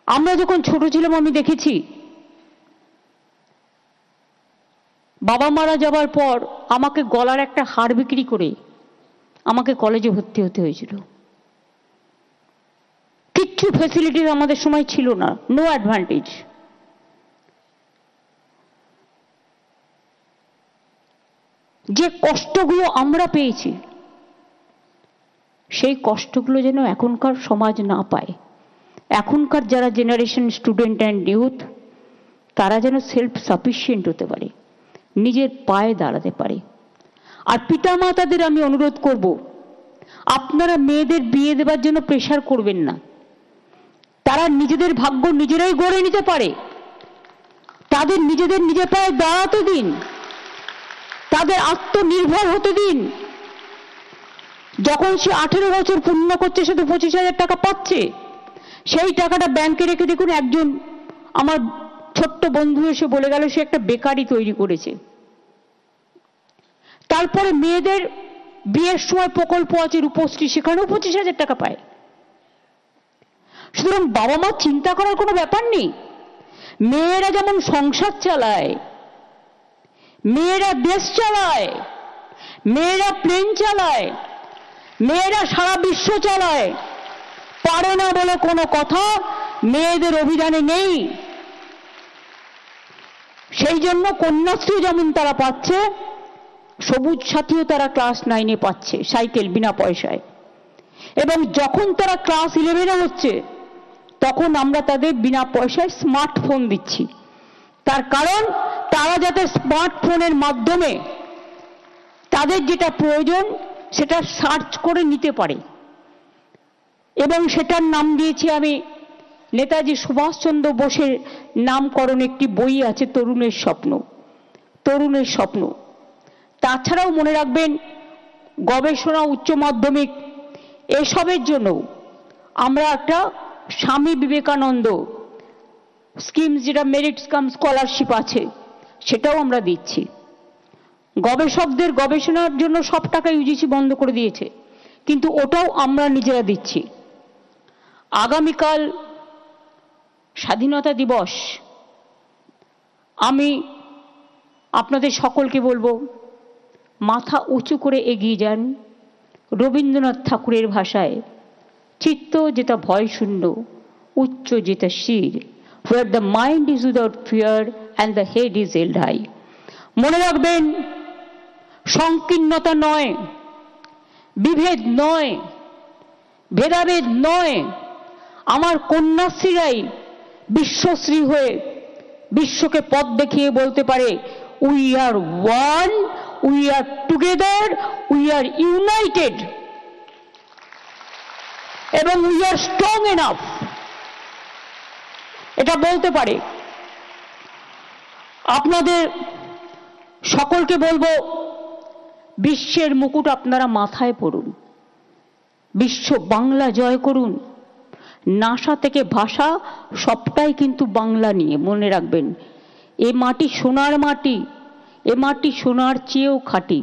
আমরা যখন ছোট ছিলাম আমি দেখেছি বাবা মারা যাবার পর আমাকে গলার একটা হার বিক্রি করে আমাকে কলেজে ভর্তি হতে হয়েছিল। কিচ্ছু ফ্যাসিলিটিস আমাদের সময় ছিল না, নো অ্যাডভান্টেজ। যে কষ্টগুলো আমরা পেয়েছি সেই কষ্টগুলো যেন এখনকার সমাজ না পায়। এখনকার যারা জেনারেশন স্টুডেন্ট অ্যান্ড ইউথ তারা যেন সেলফ সাফিসিয়েন্ট হতে পারে, নিজের পায়ে দাঁড়াতে পারে। আর পিতামাতাদের আমি অনুরোধ করব, আপনারা মেয়েদের বিয়ে দেওয়ার জন্য প্রেশার করবেন না। তারা নিজেদের ভাগ্য নিজেরাই গড়ে নিতে পারে, তাদের নিজের পায়ে দাঁড়াতে দিন, তাদের আত্মনির্ভর হতে দিন। যখন সে 18 বছর পূর্ণ করছে সে তো 25,000 টাকা পাচ্ছে, সেই টাকাটা ব্যাংকে রেখে দেখুন একজন আমার ছোট্ট বন্ধু এসে বলে গেল সে একটা বেকারি তৈরি করেছে। তারপরে মেয়েদের বিয়ের সময় প্রকল্প আছে রূপশ্রী, সেখানেও 25,000 টাকা পায়। সুতরাং বাবা মা চিন্তা করার কোনো ব্যাপার নেই। মেয়েরা যেমন সংসার চালায়, মেয়েরা দেশ চালায়, মেয়েরা প্লেন চালায়, মেয়েরা সারা বিশ্ব চালায়, পারে না বলে কোনো কথা মেয়েদের অভিধানে নেই। সেই জন্য কন্যাশ্রী যেমন তারা পাচ্ছে, সবুজ সাথীও তারা ক্লাস 9-এ পাচ্ছে, সাইকেল বিনা পয়সায়। এবং যখন তারা ক্লাস 11-এ হচ্ছে তখন আমরা তাদের বিনা পয়সায় স্মার্টফোন দিচ্ছি। তার কারণ তারা যাতে স্মার্টফোনের মাধ্যমে তাদের যেটা প্রয়োজন সেটা সার্চ করে নিতে পারে। এবং সেটার নাম দিয়েছি আমি নেতাজি সুভাষচন্দ্র বোসের নামকরণ একটি বই আছে, তরুণের স্বপ্ন। তরুণের স্বপ্ন। তাছাড়াও মনে রাখবেন গবেষণা, উচ্চ মাধ্যমিক এসবের জন্য আমরা একটা স্বামী বিবেকানন্দ স্কিম, যেটা মেরিট কাম স্কলারশিপ আছে, সেটাও আমরা দিচ্ছি। গবেষকদের গবেষণার জন্য সব টাকা ইউজিসি বন্ধ করে দিয়েছে, কিন্তু ওটাও আমরা নিজেরা দিচ্ছি। আগামীকাল স্বাধীনতা দিবস। আমি আপনাদের সকলকে বলবো মাথা উঁচু করে এগিয়ে যান। রবীন্দ্রনাথ ঠাকুরের ভাষায়, চিত্ত যেটা ভয় শূন্য, উচ্চ যেটা শির, where the mind is without fear and the head is held high। মনে রাখবেন সংকীর্ণতা নয়, বিভেদ নয়, ভেদাভেদ নয়। আমার কন্যাশ্রীরাই বিশ্বশ্রী হয়ে বিশ্বকে পথ দেখিয়ে বলতে পারে, we are one, we are together, we are United এবং উই আর স্ট্রং এনাফ, এটা বলতে পারে। আপনাদের সকলকে বলবো বিশ্বের মুকুট আপনারা মাথায় পড়ুন, বিশ্ব বাংলা জয় করুন। নাসা থেকে ভাষা সবটাই কিন্তু বাংলা নিয়ে। মনে রাখবেন এ মাটি সোনার মাটি, এ মাটি সোনার চেয়েও খাঁটি।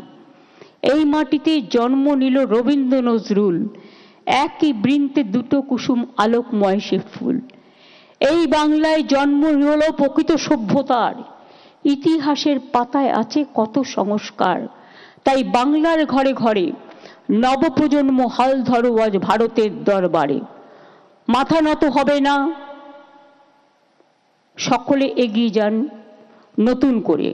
এই মাটিতে জন্ম নিল রবীন্দ্র নজরুল, একই বৃন্তে দুটো কুসুম আলোকময় সে ফুল। এই বাংলায় জন্ম হলো প্রকৃত সভ্যতার, ইতিহাসের পাতায় আছে কত সংস্কার। তাই বাংলার ঘরে ঘরে নবপ্রজন্ম হাল ধরো আজ ভারতের দরবারে। মাথা নত হবে না, সকলে এগিয়ে যান নতুন করে।